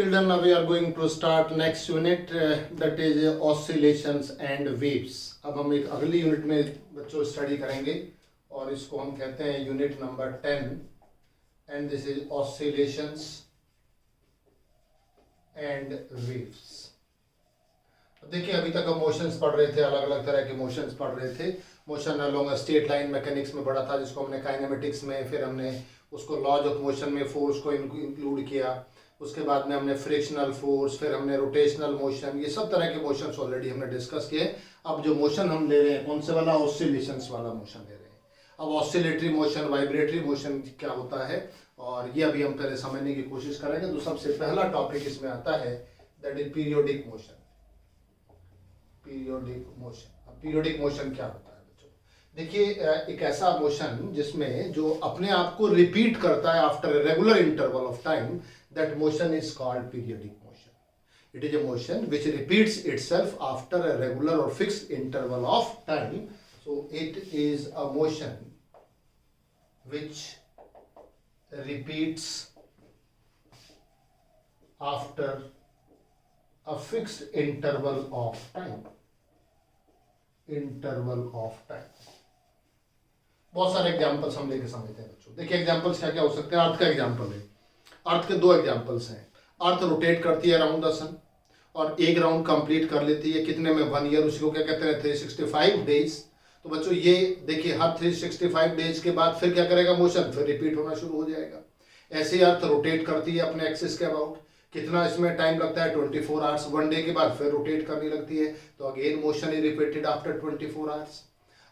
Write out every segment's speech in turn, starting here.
Children, now we are going to start next unit that is oscillations and waves. अब हम एक अगली unit में बच्चों स्टडी करेंगे और इसको हम कहते हैं unit number 10 and this is oscillations and waves. देखिए अभी तक हम मोशंस पढ़ रहे थे, अलग अलग तरह के मोशंस पढ़ रहे थे. Motion along straight line mechanics में पढ़ा था जिसको हमने काइनेमेटिक्स में, फिर हमने उसको लॉज ऑफ मोशन में फोर्स को इंक्लूड किया. उसके बाद में हमने फ्रिक्शनल फोर्स, फिर हमने रोटेशनल मोशन, ये सब तरह के मोशंस ऑलरेडी हमने डिस्कस किए. अब जो मोशन हम ले रहे हैं कौन से वाला, ऑसिलेशंस वाला मोशन ले रहे हैं. अब ऑसिलेटरी मोशन, वाइब्रेटरी मोशन क्या होता है और ये अभी हम पहले समझने की कोशिश करेंगे. तो सबसे पहला टॉपिक इसमें आता है that is periodic motion. Periodic motion. अब पीरियोडिक मोशन क्या होता है बच्चों? देखिए एक ऐसा मोशन जिसमें जो अपने आप को रिपीट करता है after a regular interval of time, that motion is called periodic motion. It is a motion which repeats itself after a regular or fixed interval of time. So it is a motion which repeats after a fixed interval of time. Interval of time. बहुत सारे examples हम लेके समझते हैं बच्चों. देखिए examples क्या क्या हो सकते हैं. अर्थ का एग्जाम्पल है. अर्थ के दो एग्जाम्पल्स हैं. अर्थ रोटेट करती है अराउंड द सन और एक राउंड कंप्लीट कर लेती है कितने में, 1 ईयर. उसी को क्या कहते हैं, 365 डेज. तो बच्चों ये देखिए हर 365 डेज के बाद फिर क्या करेगा मोशन, फिर रिपीट होना शुरू हो जाएगा. ऐसे ही अर्थ रोटेट करती है अपने एक्सिस के अबाउट. कितना इसमें टाइम लगता है, 24 आवर्स. 1 डे के बाद फिर रोटेट करने लगती है. तो again motion is repeated after 24 hours.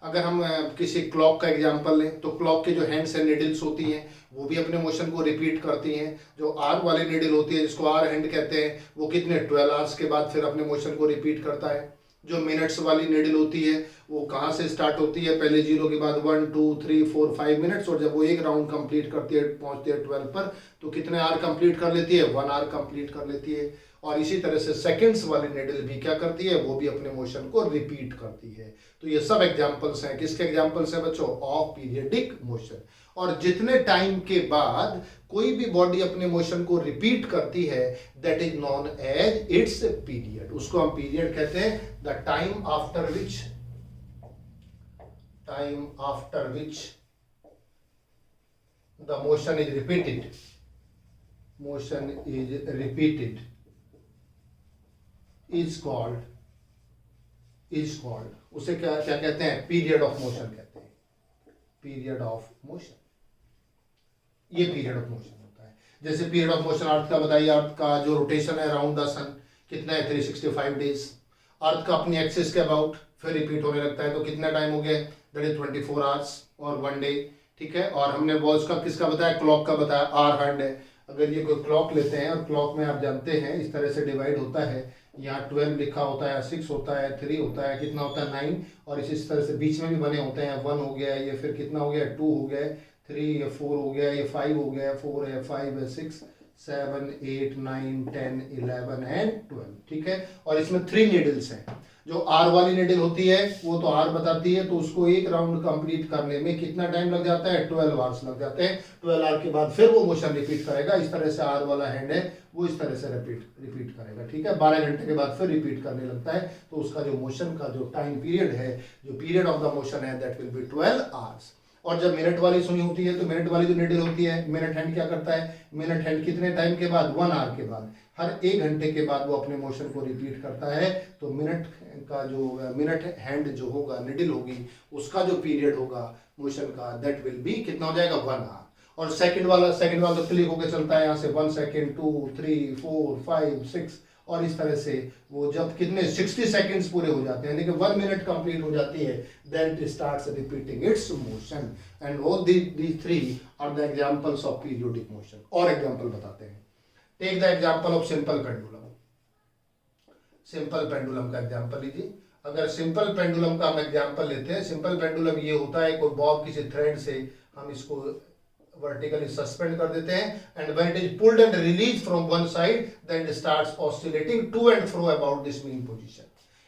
अगर हम किसी क्लॉक का एग्जांपल लें तो क्लॉक के जो हैंड्स एंड निडल्स होती हैं वो भी अपने मोशन को रिपीट करती हैं. जो आर वाली निडल होती है जिसको आर हैंड कहते हैं वो कितने 12 आवर्स के बाद फिर अपने मोशन को रिपीट करता है. जो मिनट्स वाली निडल होती है वो कहाँ से स्टार्ट होती है, पहले 0 के बाद 1 2 3 4 5 मिनट्स, और जब वो एक राउंड कंप्लीट करती है पहुंचती है 12 पर तो कितने आवर कंप्लीट कर लेती है, 1 आवर कंप्लीट कर लेती है. और इसी तरह से सेकंड्स वाली निडल भी क्या करती है, वो भी अपने मोशन को रिपीट करती है. तो ये सब एग्जांपल्स हैं. किसके एग्जांपल्स हैं बच्चों, ऑफ पीरियडिक मोशन. और जितने टाइम के बाद कोई भी बॉडी अपने मोशन को रिपीट करती है that is known as its period. उसको हम पीरियड कहते हैं. The time after which the motion is repeated is called उसे क्या क्या कहते हैं, पीरियड ऑफ मोशन कहते हैं. पीरियड ऑफ मोशन, ये पीरियड ऑफ मोशन होता है. जैसे पीरियड ऑफ मोशन अर्थ का बताइए. अर्थ का जो रोटेशन है अराउंड द सन कितना है, 365 डेज. अर्थ का अपनी एक्सिस के अबाउट फिर रिपीट होने लगता है. तो कितना टाइम हो गया, दैट इज 24 आवर्स और 1 डे. ठीक है. और हमने वॉल्स का किसका बताया, क्लॉक का बताया, आर हैंड है. अगर ये कोई क्लॉक लेते हैं और क्लॉक में आप जानते हैं इस तरह से डिवाइड होता है. यहाँ 12 लिखा होता है, 6 होता है, 3 होता है, कितना होता है 9, और इस तरह से बीच में भी बने होते हैं. 1 हो गया, ये फिर कितना हो गया, 2 हो गया, 3, ये 4 हो गया, ये 5 हो गया, 4 है, 5 है, 6 7 8 9 10 11 एंड 12. ठीक है. और इसमें 3 नीडल्स हैं. जो आर वाली नीडल होती है वो तो आर बताती है, तो उसको एक राउंड कंप्लीट करने में कितना टाइम लग जाता है, 12 आवर्स लग जाते हैं. 12 आवर के बाद फिर वो मोशन रिपीट करेगा. इस तरह से आर वाला हैंड है वो इस तरह से रिपीट करेगा. ठीक है. 12 घंटे के बाद फिर रिपीट करने लगता है. तो उसका जो मोशन का जो टाइम पीरियड है, जो पीरियड ऑफ द मोशन है, दैट विल बी 12 आवर्स. और जब मिनट वाली सुनी होती है तो मिनट वाली जो निडल होती है, मिनट हैंड क्या करता है, मिनट हैंड कितने टाइम के बाद, 1 आवर के बाद, हर 1 घंटे के बाद वो अपने मोशन को रिपीट करता है. तो मिनट का जो मिनट हैंड जो होगा, निडल होगी, उसका जो पीरियड होगा मोशन का, दैट विल बी कितना हो जाएगा, 1 आवर. और सेकंड वाला तो क्लिक होकर चलता है यहाँ से 1 सेकंड 2 3 4 5 6, और इस तरह से वो जब कितने 60 सेकंड्स पूरे हो जाते हैं, यानी कि 1 मिनट कंप्लीट हो जाती है, then it starts repeating its motion. And all these 3 are the examples of periodic motion. और एग्जांपल बताते हैं. Take the example of simple pendulum. Simple pendulum का एग्जांपल लीजिए. अगर सिंपल पेंडुलम का हम एग्जांपल लेते हैं, सिंपल पेंडुलम ये होता है कोई बॉब किसी थ्रेड से हम इसको वर्टिकली सस्पेंड कर देते हैं, and when it is pulled and release from one side then it starts oscillating to and fro about this mean position.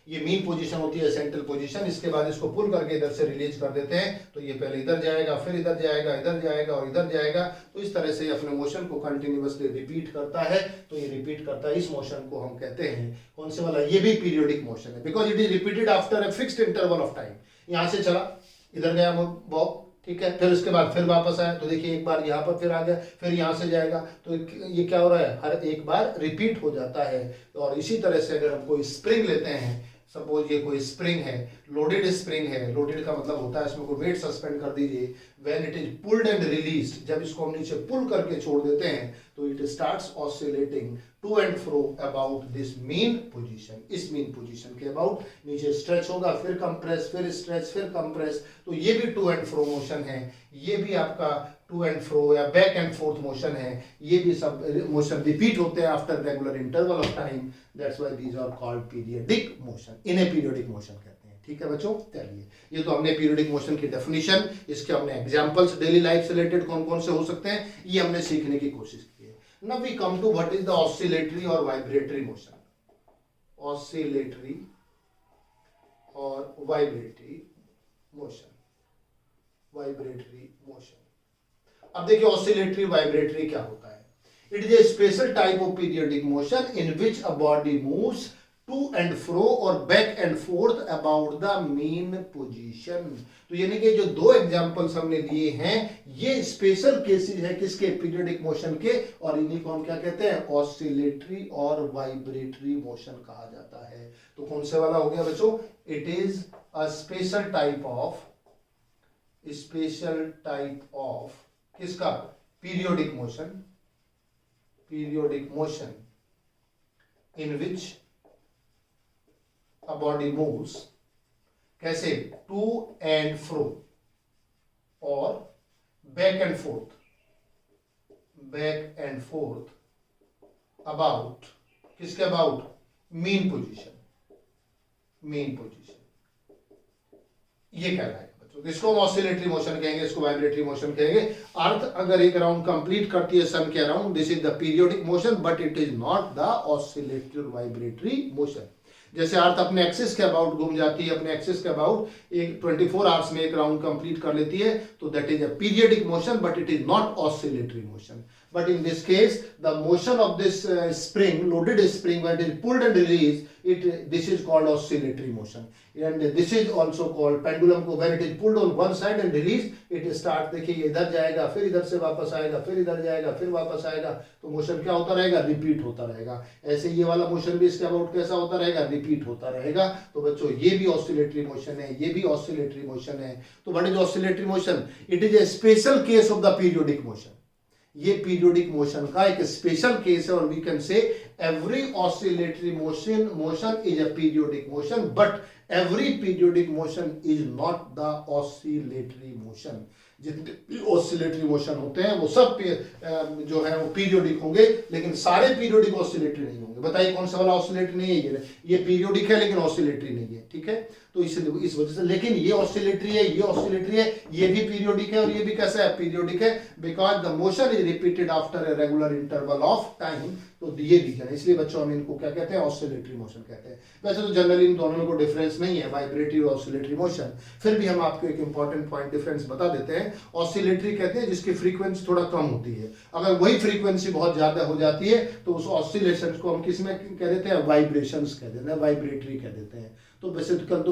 ये मीन पोजीशन होती है, सेंट्रल पोजीशन। इसके बाद इसको पुल करके इधर से रिलीज कर देते हैं, तो ये पहले इधर जाएगा, फिर इधर जाएगा, इधर जाएगा और इधर जाएगा। तो इस तरह से अपने मोशन को कंटिन्यूअसली रिपीट करता है। तो ये रिपीट करता है, इस मोशन को हम कहते हैं कौन से वाला, ये भी पीरियोडिक मोशन है, because it is repeated after a fixed interval of time. यहाँ से चला, इधर गया बॉब, ठीक है, फिर उसके बाद फिर वापस आया, तो देखिए एक बार यहाँ पर फिर आ गया, फिर यहाँ से जाएगा, तो ये क्या हो रहा है, हर एक बार रिपीट हो जाता है। और इसी तरह से अगर हम कोई स्प्रिंग लेते हैं, सपोज ये कोई स्प्रिंग है, लोडेड स्प्रिंग है, लोडेड का मतलब होता है इसमें कोई वेट सस्पेंड कर दीजिए, when it is pulled and released, जब इसको हम नीचे पुल करके छोड़ देते हैं तो it starts oscillating to and fro about this mean position, इस मीन पोजीशन के अबाउट नीचे स्ट्रेच होगा, फिर कंप्रेस, फिर स्ट्रेच, फिर कंप्रेस। तो ये भी टू एंड फ्रो मोशन है, ये भी आपका टू एंड फ्रो या बैक एंड फोर्थ मोशन है, ये भी सब मोशन रिपीट होते हैं after regular interval of time. That's why these are called periodic motion, इन्हें पीरियडिक मोशन कहते हैं। ठीक है बच्चों, चलिए ये तो हमने पीरियडिक मोशन की डेफिनेशन, इसके हमने एग्जांपल्स डेली लाइफ से रिलेटेड कौन कौन से हो सकते हैं ये हमने सीखने की कोशिश की है। Now we come to what is the oscillatory और वाइब्रेटरी मोशन। ऑसिलेटरी और वाइब्रेटरी मोशन, वाइब्रेटरी मोशन। अब देखिए ऑसिलेटरी वाइब्रेटरी क्या होता है। It is a special type of periodic motion in which a body moves to and fro और back and forth about the mean position. तो यानी कि जो दो एग्जांपल्स हमने दिए हैं ये स्पेशल केसेस है किसके, पीरियडिक मोशन के, और इन्हीं को हम क्या कहते हैं, ऑसिलेटरी और वाइब्रेटरी मोशन कहा जाता है। तो कौन से वाला हो गया बच्चों, it is a special type of, special type of किसका, periodic motion, periodic motion in which a body moves, कैसे, टू एंड फ्रो और back and forth, back and forth about किसके about, mean position, mean position, ये कहलाएगा। इसको हम oscillatory motion कहेंगे, इसको वाइब्रेटरी मोशन कहेंगे। अर्थ अगर एक राउंड कंप्लीट करती है सन के around, this is the periodic motion but it is not the oscillatory vibratory motion. जैसे अर्थ अपने एक्सिस के अबाउट घूम जाती है, अपने एक्सिस के अबाउट एक 24 आवर्स में एक राउंड कंप्लीट कर लेती है, तो that is a periodic motion but it is not oscillatory motion. But in this case, the motion of this spring, loaded spring, when it is pulled and released, this is called oscillatory motion. And this is also called pendulum को, when it is pulled on one side and released, it starts, देखिए इधर जाएगा, फिर इधर से वापस आएगा, फिर इधर जाएगा, फिर वापस आएगा, तो मोशन क्या होता रहेगा, रिपीट होता रहेगा। ऐसे ये वाला मोशन भी इसके अबाउट कैसा होता रहेगा, रिपीट होता रहेगा। तो बच्चों ये भी ऑसिलेटरी मोशन है, ये भी ऑसिलेटरी मोशन है। तो what is oscillatory motion, it is a special case of the periodic motion. ये पीरियोडिक मोशन का एक स्पेशल केस है, और we can say every oscillatory motion is a periodic motion but every periodic motion is not the oscillatory motion. जितने भी oscillatory motion होते हैं वो सब जो है वो पीरियोडिक होंगे, लेकिन सारे पीरियोडिक ऑसिलेटरी नहीं होंगे। बताइए कौन सा वाला ऑसिलेटरी नहीं है, ये पीरियोडिक है लेकिन ऑसिलेटरी नहीं है। ठीक है, तो इस वजह से, लेकिन ये ऑसिलेटरी है, ये ऑसिलेटरी है, ये भी पीरियोडिक है और ये भी कैसा है, पीरियोडिक है, because the motion is repeated after a regular interval of time. तो ये रीजन है, इसलिए बच्चों हम इनको क्या कहते हैं, ऑसिलेटरी मोशन कहते हैं। वैसे तो जनरली इन दोनों में कोई डिफरेंस नहीं है, वाइब्रेटरी और ऑसिलेटरी मोशन, फिर भी हम आपको एक इंपॉर्टेंट पॉइंट डिफरेंस बता देते हैं। ऑसिलेटरी कहते हैं जिसकी फ्रीक्वेंसी थोड़ा कम होती है, अगर वही फ्रीक्वेंसी बहुत ज्यादा हो जाती है तो उस ऑसिलेशन को हम किस में कह देते हैं, वाइब्रेशंस कह देते हैं, वाइब्रेटरी कह देते हैं। तो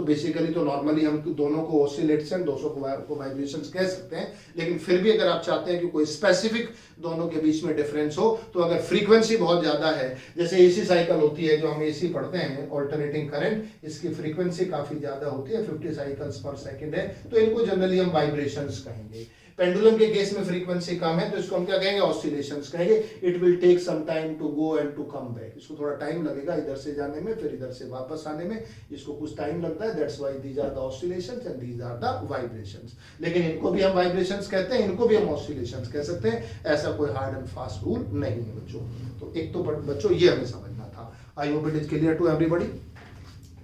बेसिकली तो नॉर्मली हम दोनों को ऑसिलेशन, दोनों को वाइब्रेशंस कह सकते हैं, लेकिन फिर भी अगर आप चाहते हैं कि कोई स्पेसिफिक दोनों के बीच में डिफरेंस हो, तो अगर फ्रीक्वेंसी बहुत ज्यादा है, जैसे एसी साइकिल होती है जो हम एसी पढ़ते हैं, ऑल्टरनेटिंग करंट, इसकी फ्रीक्वेंसी काफी ज्यादा होती है, 50 साइकिल्स पर सेकंड है, तो इनको जनरली हम वाइब्रेशंस कहेंगे। पेंडुलम के केस में फ्रीक्वेंसी कम है, तो इसको हम क्या कहेंगे, ऑसिलेशंस कहेंगे। It will take some time to go and to come back, इसको थोड़ा टाइम लगेगा इधर से जाने में, फिर इधर से वापस आने में, इसको कुछ टाइम लगता है। That's why these are the oscillations and these are the vibrations. लेकिन इनको भी हम वाइब्रेशंस कहते हैं, इनको भी हम ऑसिलेशंस कह सकते हैं, ऐसा कोई हार्ड एंड फास्ट रूल नहीं है बच्चों। तो एक तो बच्चों ये हमें समझना था। I hope it is clear to everybody.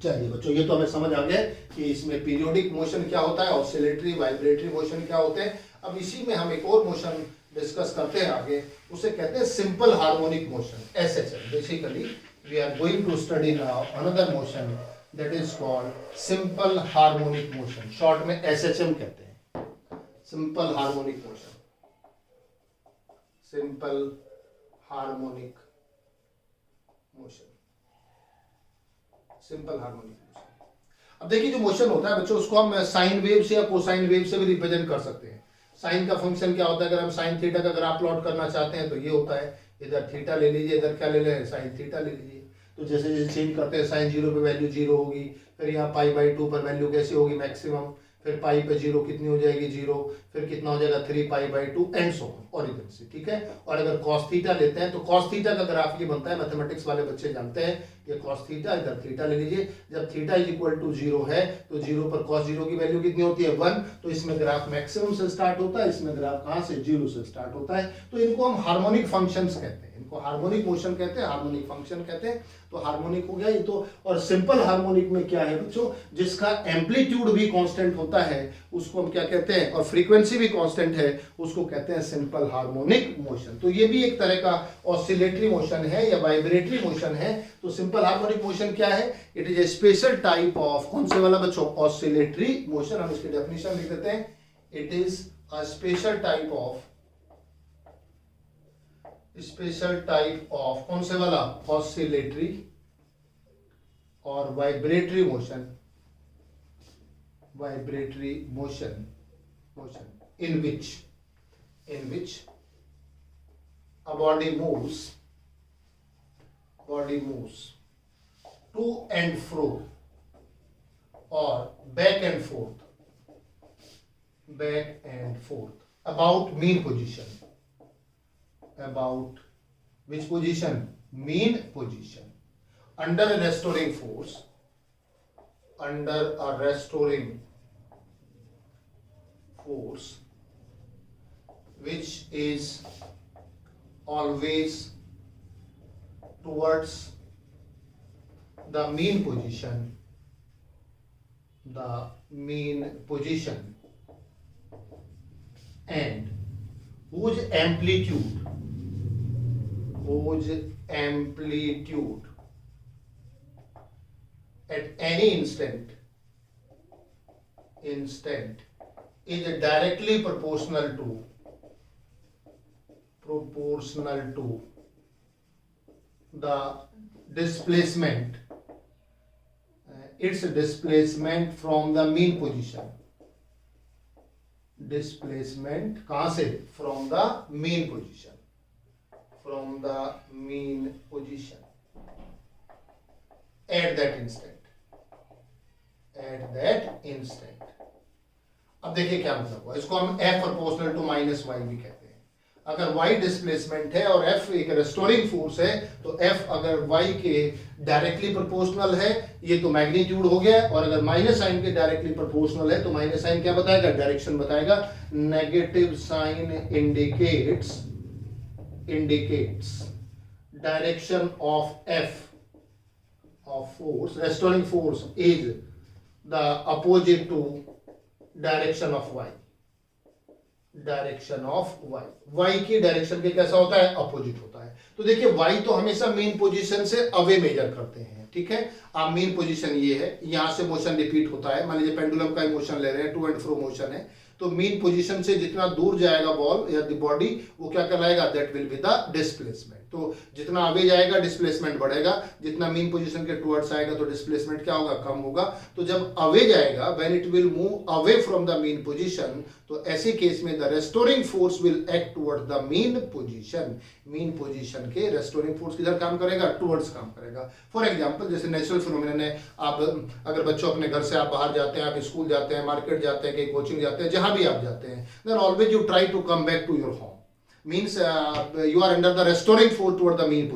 चलिए बच्चों, ये तो हमें समझ आ गया कि इसमें पीरियोडिक मोशन क्या होता है, ऑसिलेटरी वाइब्रेटरी मोशन क्या होते हैं। अब इसी में हम एक और मोशन डिस्कस करते हैं आगे, उसे कहते हैं simple harmonic motion, SHM. Basically we are going to study now another motion that is called simple harmonic motion, short में SHM कहते हैं, simple harmonic motion, simple harmonic motion, simple harmonic motion. अब देखिए जो मोशन होता है बच्चों, उसको हम साइन वेव से या कोसाइन वेव से भी रिप्रेजेंट कर सकते हैं। साइन का फंक्शन क्या होता है, अगर हम साइन थीटा का ग्राफ प्लॉट करना चाहते हैं तो ये होता है, इधर थीटा ले लीजिए, इधर क्या ले लें, साइन थीटा ले लीजिए। तो जैसे जैसे चेंज करते हैं साइन 0 पे वैल्यू 0 होगी, फिर यहाँ π/2 पर वैल्यू कैसी होगी, मैक्सिमम, फिर पाई पे 0 कितनी हो जाएगी 0, फिर कितना हो जाएगा 3π/2 एंड सो ऑन, ओरिजिन से, ठीक है। और अगर cos थीटा लेते हैं तो cos थीटा का ग्राफ ये बनता है, मैथमेटिक्स वाले बच्चे जानते हैं, ये cos थीटा, इधर थीटा ले लीजिए, जब थीटा इज इक्वल टू 0 है तो 0 पर cos 0 की वैल्यू कितनी होती है 1, तो इसमें ग्राफ मैक्सिमम से स्टार्ट होता है, इसमें ग्राफ कहाँ से 0 से स्टार्ट होता है। तो इनको हम हार्मोनिक फंक्शंस कहते हैं, इनको हार्मोनिक मोशन कहते हैं, हार्मोनिक फंक्शन कहते हैं। तो हार्मोनिक हो गया ये तो। और सिंपल हार्मोनिक में क्या है बच्चों, जिसका एम्पलीट्यूड भी कांस्टेंट होता है उसको हम क्या कहते हैं, और फ्रीक्वेंसी भी कांस्टेंट है, उसको कहते हैं सिंपल हार्मोनिक मोशन। तो ये भी एक तरह का ऑसिलेटरी मोशन है या वाइब्रेटरी मोशन है। तो सिंपल हार्मोनिक मोशन क्या है, it is a special type of, कौन से वाला बच्चों, ऑसिलेटरी मोशन। हम इसकी डेफिनेशन लिख देते हैं, it is a special type of, special type of, कौन से वाला, ऑसिलेटरी और vibratory motion, vibratory motion, motion in which a body moves to and fro or back and forth about mean position, about which position, mean position, under a restoring force, under a restoring force which is always towards the mean position, and whose amplitude at any instant is directly proportional to the displacement, its displacement from the mean position, displacement कहाँ से, from the mean position, at that instant, अब देखिए क्या मतलब हुआ, इसको हम F proportional to minus Y भी कहते हैं। अगर y डिस्प्लेसमेंट है और F एक रेस्टोरिंग फोर्स है, तो F अगर y के डायरेक्टली प्रोपोर्शनल है, ये तो मैग्नीट्यूड हो गया, और अगर माइनस साइन के डायरेक्टली प्रोपोर्शनल है तो माइनस साइन क्या बताएगा, डायरेक्शन बताएगा। Negative sign indicates direction of F of force, restoring force is the opposite to direction of y, y की डायरेक्शन के कैसा होता है, अपोजिट होता है। तो देखिए y तो हमेशा मेन पोजीशन से अवे मेजर करते हैं, ठीक है। अब मेन पोजीशन ये है, यहां से मोशन रिपीट होता है, मान लीजिए पेंडुलम का मोशन ले रहे हैं, टू एंड फ्रो मोशन है, तो मेन पोजीशन से जितना दूर जाएगा बॉल या द बॉडी, वो क्या कहलाएगा, that will be the displacement. तो जितना अवे जाएगा डिस्प्लेसमेंट बढ़ेगा, जितना मेन पोजीशन के टुवर्ड्स आएगा तो डिस्प्लेसमेंट क्या होगा, कम होगा। तो जब अवे जाएगा, when it will move away from the mean position, तो ऐसे केस में the restoring force will act toward the mean position के रेस्टोरिंग फोर्स किधर काम करेगा, टुवर्ड्स काम करेगा। फॉर एग्जांपल जैसे नेचुरल फिनोमेनन है, आप अगर बच्चों अपने घर से आप बाहर जाते हैं, आप स्कूल जाते हैं, मार्केट जाते हैं, कहीं कोचिंग जाते हैं, जहां भी आप जाते हैं, then always you try to come back to your home, means you are under the restoring force toward the mean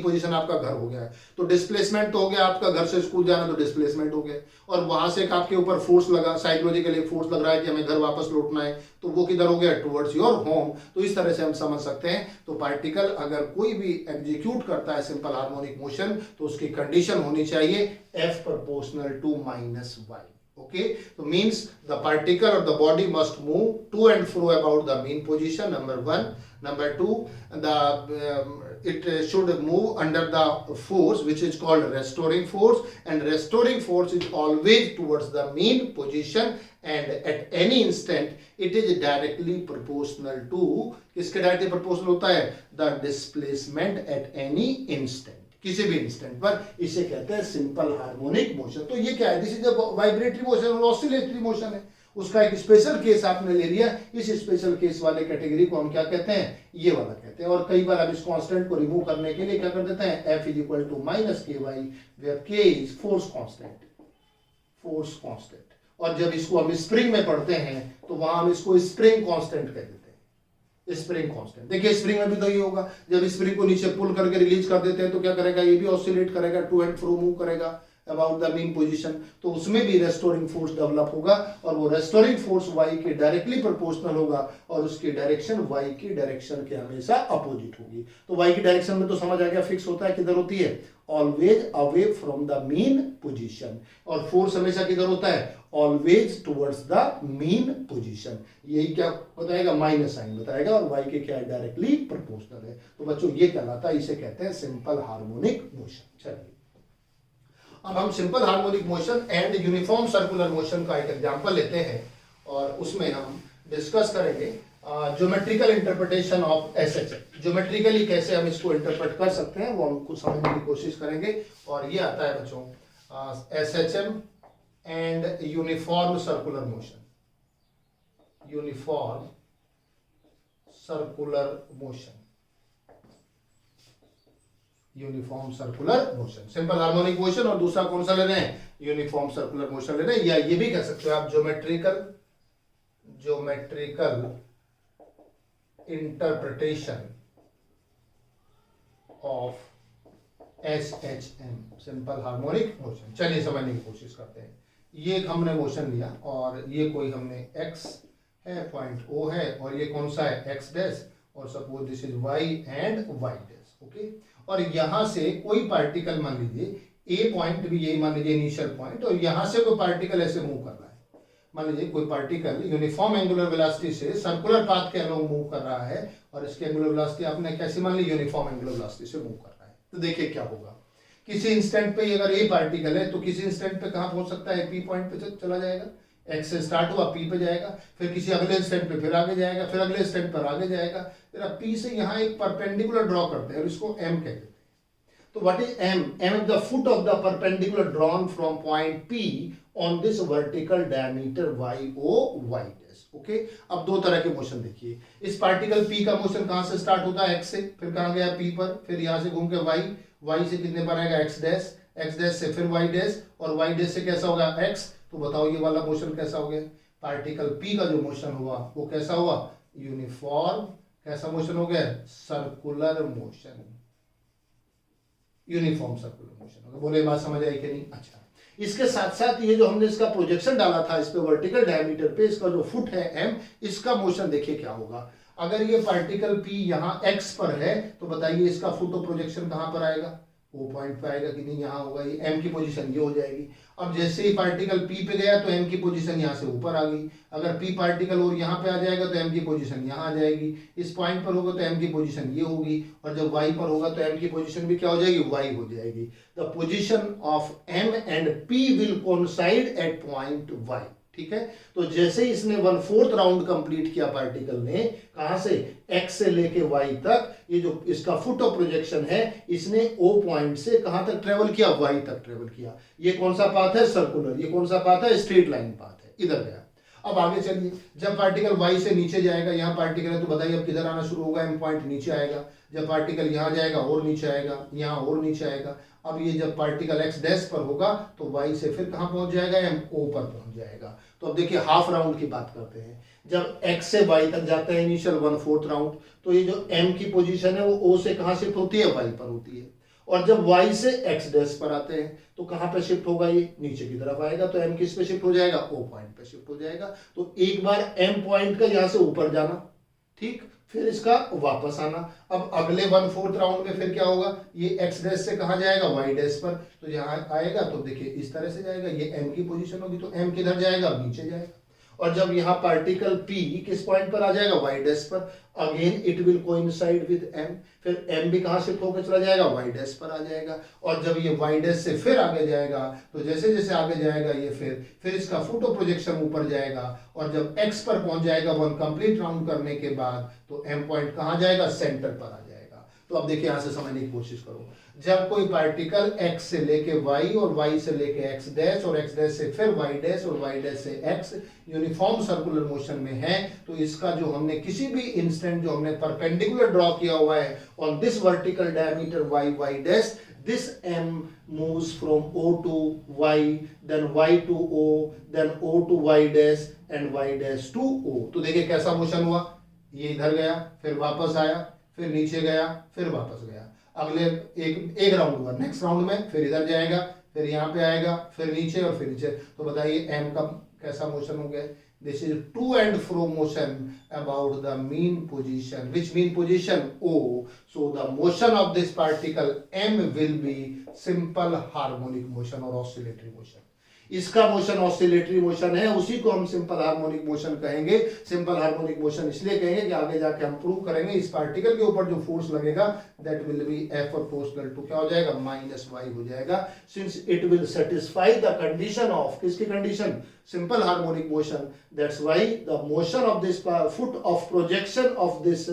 position आपका घर हो गया है, तो डिस्प्लेसमेंट तो हो गया आपका, घर से स्कूल जाना तो डिस्प्लेसमेंट हो गया, और वहां से आपके ऊपर फोर्स लगा, साइकोलॉजिकली फोर्स लग रहा है कि हमें घर वापस लौटना है, तो वो किधर हो गया, टुवर्ड्स योर होम। तो इस तरह से हम समझ सकते हैं। तो पार्टिकल अगर कोई भी एग्जीक्यूट करता है सिंपल हार्मोनिक मोशन, तो उसकी कंडीशन होनी चाहिए F proportional to minus Y. Okay, so means the particle or the body must move to and fro about the mean position, number one. Number two, it should move under the force which is called restoring force, and restoring force is always towards the mean position, and at any instant it is directly proportional to, किसके directly proportional होता है, the displacement at any instant, किसी भी instant पर. इसे कहते हैं simple harmonic motion. तो ये क्या है, दिस इज वाइब्रेटरी मोशन और ऑसिलेटरी मोशन है. उसका एक स्पेशल केस आपने ले लिया. इस स्पेशल केस वाले कैटेगरी को हम क्या कहते हैं, ये वाला कहते हैं. और कई बार अब इस कांस्टेंट को रिमूव करने के लिए क्या कर देते हैं, F is equal to minus K Y, where K is force constant, force constant. और जब इसको हम स्प्रिंग में पढ़ते हैं तो वहां हम इसको स्प्रिंग कांस्टेंट कह देते हैं, स्प्रिंग कांस्टेंट. देखिए स्प्रिंग में भी तो ये होगा, जब स्प्रिंग को नीचे पुल करके रिलीज कर देते हैं तो क्या करेगा, ये भी ऑसिलेट करेगा, टू एंड फ्रो मूव करेगा अबाउट द मीन पोजीशन. तो उसमें भी रेस्टोरिंग फोर्स डेवलप होगा, और वो रेस्टोरिंग फोर्स वाई के डायरेक्टली प्रोपोर्शनल होगा, और उसकी डायरेक्शन वाई की डायरेक्शन के हमेशा अपोजिट होगी. तो वाई की डायरेक्शन में तो समझ आ गया, फिक्स होता है किधर होती है, always away from the mean position. और फोर्स हमेशा किधर होता है, always towards the mean position. यही क्या बताएगा, माइनस साइन बताएगा, और वाई के क्या है, डायरेक्टली प्रोपोर्शनल है. तो बच्चों ये कहलाता है, इसे कहते हैं सिंपल हार्मोनिक मोशन. चलिए अब हम simple harmonic motion and uniform circular motion का एक एग्जांपल लेते हैं, और उसमें हम डिस्कस करेंगे geometrical interpretation of SHM. Geometrically कैसे हम इसको इंटरप्रेट कर सकते हैं वो हम कुछ समझने की कोशिश करेंगे. और ये आता है बच्चों SHM and uniform circular motion. Uniform circular motion, uniform circular motion. Simple harmonic motion और दूसरा कौन सा ले रहे हैं, यूनिफॉर्म सर्कुलर मोशन ले रहे हैं. या ये भी कह सकते हो आप geometrical interpretation of SHM, simple harmonic motion. चलिए समझने की कोशिश करते हैं. ये हमने मोशन लिया, और ये कोई हमने एक्स है, पॉइंट ओ है, और ये कौन सा है, एक्स डैश, और suppose this is Y and Y dash. Okay, और यहां से कोई पार्टिकल मान लीजिए, ए पॉइंट भी यही मान लीजिए इनिशियल पॉइंट, और यहां से कोई पार्टिकल ऐसे मूव कर रहा है. मान लीजिए कोई पार्टिकल यूनिफॉर्म एंगुलर वेलोसिटी से सर्कुलर पाथ के अलोंग मूव कर रहा है, और इसकी एंगुलर वेलोसिटी आपने कैसी मान ली, यूनिफॉर्म एंगुलर वेलोसिटी से मूव कर रहा है. तो देखिए क्या होगा, किसी इंस्टेंट पे अगर ए पार्टिकल है तो किसी इंस्टेंट पे कहां पहुंच सकता है, पी पॉइंट पे चला जाएगा. एक्स से स्टार्ट हुआ, पी पे जाएगा, फिर किसी अगले इंस्टेंट पे फिर आगे जाएगा, फिर अगले इंस्टेंट पर आगे जाएगा. फिर अब पी से यहाँ एक परपेंडिकुलर ड्रॉ करते हैं, और इसको एम कहते हैं. तो what is M, M is the foot of the perpendicular drawn from point P on this vertical diameter Y O Y dash. Okay, अब दो तरह के मोशन देखिए. इस पार्टिकल पी का मोशन कहां से स्टार्ट होता है, एक्स से, फिर कहां गया, पी पर, फिर यहां से घूम के वाई, वाई से कितने पर आएगा, एक्स डैश, एक्स डैश से फिर वाई डैश, और वाई डैश से कैसा होगा, एक्स. तो बताओ ये वाला मोशन कैसा हो गया, पार्टिकल पी का जो मोशन हुआ वो कैसा हुआ, यूनिफॉर्म कैसा मोशन हो गया, circular motion, uniform circular motion. बोले बात समझ आई कि नहीं. अच्छा, इसके साथ साथ ये जो हमने इसका प्रोजेक्शन डाला था इस पे वर्टिकल डायमीटर पे, इसका जो फुट है एम, इसका मोशन देखिए क्या होगा. अगर ये पार्टिकल पी यहाँ एक्स पर है तो बताइए इसका फुट ऑफ प्रोजेक्शन कहां पर आएगा, वो पॉइंट पे आएगा कि नहीं, यहाँ होगा. ये एम की पोजीशन ये हो जाएगी. अब जैसे ही पार्टिकल पी पे गया तो एम की पोजीशन यहाँ से ऊपर आ गई. अगर पी पार्टिकल और यहाँ पे आ जाएगा तो एम की पोजीशन यहाँ आ जाएगी. इस पॉइंट पर होगा तो एम की पोजीशन ये होगी, और जब वाई पर होगा तो एम की पोजीशन भी क्या हो जाएगी, वाई हो जाएगी. The position of M and P will coincide at point Y. ठीक है, तो जैसे ही इसने 1/4 राउंड कंप्लीट किया पार्टिकल ने, कहां से, एक्स से लेके वाई तक, ये जो इसका फुट ऑफ प्रोजेक्शन है, इसने ओ पॉइंट से कहां तक ट्रेवल किया, वाई तक ट्रेवल किया. ये कौन सा पाथ है, सर्कुलर. ये कौन सा पाथ है, स्ट्रेट लाइन पाथ है, इधर गया. अब आगे चलिए, जब पार्टिकल वाई से नीचे जाएगा, यहाँ पार्टिकल है तो बताइए अब किधर आना शुरू होगा, एम पॉइंट नीचे आएगा. जब पार्टिकल यहाँ जाएगा और नीचे आएगा, यहाँ और नीचे आएगा. अब ये जब पार्टिकल एक्स डैश पर होगा तो वाई से फिर कहां पहुंच जाएगा, एम ओ पर पहुंच जाएगा. तो अब देखिए हाफ राउंड की बात करते हैं. जब एक्स से वाई तक जाते हैं इनिशियल 1/4 राउंड, तो ये जो एम की पोजीशन है वो ओ से कहां शिफ्ट होती है, वाई पर होती है. और जब वाई से एक्स डैश पर आते हैं तो कहां पे शिफ्ट होगा, ये नीचे की तरफ आएगा. तो एम किस पे शिफ्ट हो जाएगा, ओ पॉइंट पे शिफ्ट हो जाएगा. तो एक बार एम पॉइंट का यहां से ऊपर जाना, ठीक, फिर इसका वापस आना। अब अगले 1/4 राउंड में फिर क्या होगा, ये एक्स डैश से कहाँ जाएगा, वाई डैश पर। तो यहाँ आएगा तो देखिए इस तरह से जाएगा, ये एम की पोजीशन होगी तो एम किधर जाएगा, नीचे जाएगा। और जब यहाँ पार्टिकल P किस पॉइंट पर आ जाएगा, वाई डैश पर, again it will coincide with M, फिर M भी कहाँ शिफ्ट होकर चला जाएगा, वाई डैश पर आ जाएगा। और जब ये वाई डैश से फिर आगे जाएगा तो जैसे जैसे आगे जाएगा ये फिर इसका फोटो प्रोजेक्शन ऊपर जाएगा। और जब X पर पहुंच जाएगा वन कंप्लीट राउंड करने के बाद तो M पॉइंट कहाँ जाएगा, सेंटर पर आ जाएगा। तो अब देखिए यहाँ से समझने की कोशिश करो, जब कोई पार्टिकल x से लेके y और y से लेके x डैश और x डैश से फिर y डैश और y डैश से x यूनिफॉर्म सर्कुलर मोशन में है, तो इसका जो हमने किसी भी इंस्टेंट जो हमने परपेंडिकुलर ड्रॉ किया हुआ है on this vertical diameter y dash, this m moves from O to y, then y to O, then O to y dash and y dash to O। तो देखिए कैसा मोशन हुआ, ये इधर गया फिर वापस आया, फिर नीचे गया फिर वापस गया। अगले एक राउंड हुआ, नेक्स्ट राउंड में फिर इधर जाएगा, फिर यहाँ पे आएगा, फिर नीचे और फिर नीचे। तो बताइए एम का कैसा मोशन हो गया, this is to and fro motion about the mean position, which mean position O, so the motion of this particle M will be simple harmonic motion और ऑसिलेटरी मोशन। इसका मोशन ऑसिलेटरी मोशन है, उसी को हम simple harmonic motion कहेंगे। Simple harmonic motion इसलिए कहेंगे कि आगे जाके हम प्रूव करेंगे इस पार्टिकल के ऊपर जो फोर्स लगेगा that will be F proportional to क्या हो जाएगा, -y हो जाएगा, since it will satisfy the condition of, किसकी condition, simple harmonic motion. That's why the motion of this foot of projection of this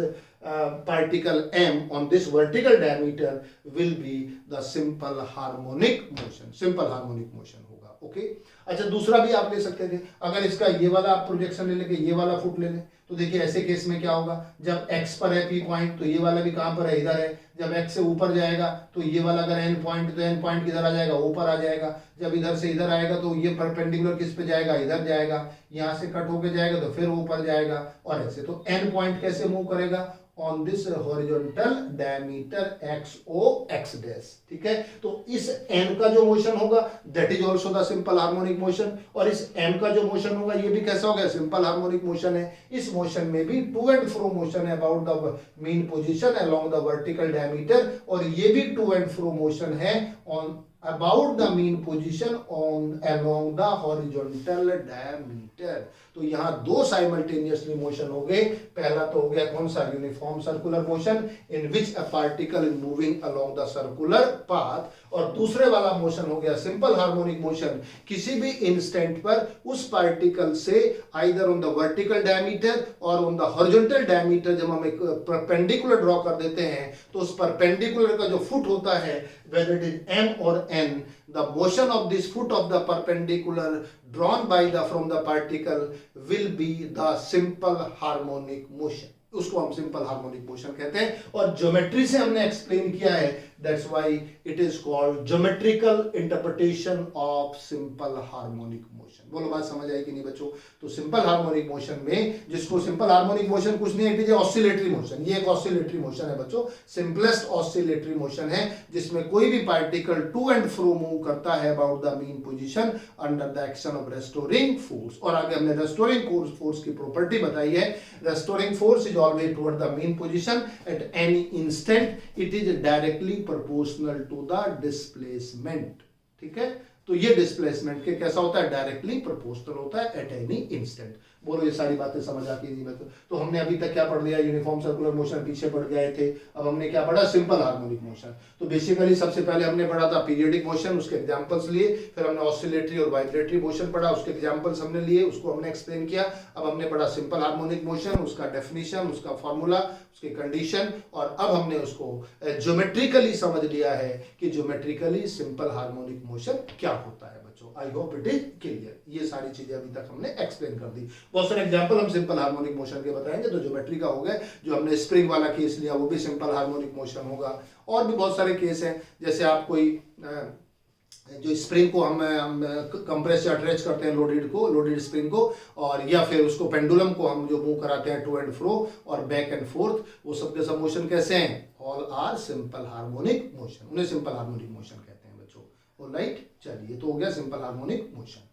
particle M on this vertical diameter will be the simple harmonic motion, simple harmonic motion होगा। Okay, अच्छा दूसरा भी आप ले सकते थे, अगर इसका ये वाला आप प्रोजेक्शन ले लेके ये वाला फुट ले लें तो देखिए ऐसे केस में क्या होगा, जब x पर है P पॉइंट तो ये वाला भी कहां पर है, इधर है। जब x से ऊपर जाएगा तो ये वाला अगर n पॉइंट तो n पॉइंट किधर आ जाएगा, ऊपर आ जाएगा। जब इधर से इधर आएगा तो ये परपेंडिकुलर किस पे जाएगा, इधर जाएगा। यहां से कट होके जाएगा तो फिर ऊपर जाएगा और ऐसे। तो n पॉइंट कैसे मूव करेगा, on this horizontal diameter XO X dash, ठीक है। तो इस n का जो मोशन होगा that is also the simple harmonic motion, और इस m का जो मोशन होगा ये भी कैसा होगा, सिंपल हार्मोनिक मोशन है। इस मोशन में भी टू एंड फ्रो मोशन है about the mean position along the vertical diameter, और ये भी टू एंड फ्रो मोशन है on about the mean position on along the horizontal diameter। तो यहाँ दो साइमल्टेनियसली मोशन हो गए। पहला तो हो गया कौन सा, uniform circular motion in which a particle is moving along the circular path, और दूसरे वाला मोशन हो गया सिंपल हार्मोनिक मोशन, किसी भी इंस्टेंट पर उस पार्टिकल से either on the vertical diameter और ऑन द हॉरिजॉन्टल डायमीटर जब हम एक परपेंडिकुलर ड्रॉ कर देते हैं तो उस परपेंडिकुलर का जो फुट होता है whether it is M or N, the motion of this foot of the perpendicular drawn by the from the particle will be the simple harmonic motion, उसको हम सिंपल हार्मोनिक मोशन कहते हैं। और geometry से हमने explain किया है, that's why it is called geometrical interpretation of simple harmonic motion. बोलो बात समझ आई कि नहीं बच्चों। तो सिंपल हार्मोनिक मोशन में, जिसको सिंपल हार्मोनिक मोशन कुछ नहीं है, इट इज ऑसिलेटरी मोशन। ये एक ऑसिलेटरी मोशन है बच्चों, सिंपलेस्ट ऑसिलेटरी मोशन है, जिसमें कोई भी particle to and fro move करता है about the mean position under the action of restoring force. और आगे हमने रेस्टोरिंग फोर्स की प्रॉपर्टी बताई है, restoring force is always toward the mean position at any instant, it is directly proportional to the displacement, ठीक है। तो ये डिस्प्लेसमेंट के कैसा होता है, डायरेक्टली प्रोपोर्शनल होता है एट एनी इंस्टेंट। बोलो ये सारी बातें समझ आती है। तो हमने अभी तक क्या पढ़ लिया, यूनिफॉर्म सर्कुलर मोशन पीछे पढ़ गए थे। अब हमने क्या पढ़ा, सिंपल हार्मोनिक मोशन। तो बेसिकली सबसे पहले हमने पढ़ा था पीरियडिक मोशन, उसके एग्जांपल्स लिए, फिर हमने ऑसिलेटरी और वाइब्रेटरी मोशन पढ़ा, उसके एग्जांपल्स हमने लिए, उसको हमने एक्सप्लेन किया। अब हमने पढ़ा सिंपल हार्मोनिक मोशन, उसका डेफिनेशन, उसका फॉर्मूला, उसकी कंडीशन, और अब हमने उसको ज्योमेट्रिकली समझ लिया है कि ज्योमेट्रिकली सिंपल हार्मोनिक मोशन क्या होता है बच्चों। आई होप इट इज क्लियर। ये सारी चीजें अभी तक हमने एक्सप्लेन कर दी। बहुत सारे एग्जांपल हम सिंपल हार्मोनिक मोशन के बताएंगे। तो ज्योमेट्री का हो गया, जो हमने स्प्रिंग वाला केस लिया वो भी सिंपल हार्मोनिक मोशन होगा। और भी बहुत सारे केस हैं, जैसे आप कोई जो स्प्रिंग को हम कंप्रेस या अटैच करते हैं लोडेड स्प्रिंग को, और या फिर उसको पेंडुलम को हम जो मूव कराते हैं टू एंड फ्रो और बैक एंड फोर्थ, वो सब के सब मोशन कैसे हैं, all are simple harmonic motion. उन्हें सिंपल हार्मोनिक मोशन कहते हैं बच्चों। ऑलराइट, चलिए तो हो गया सिंपल हार्मोनिक मोशन।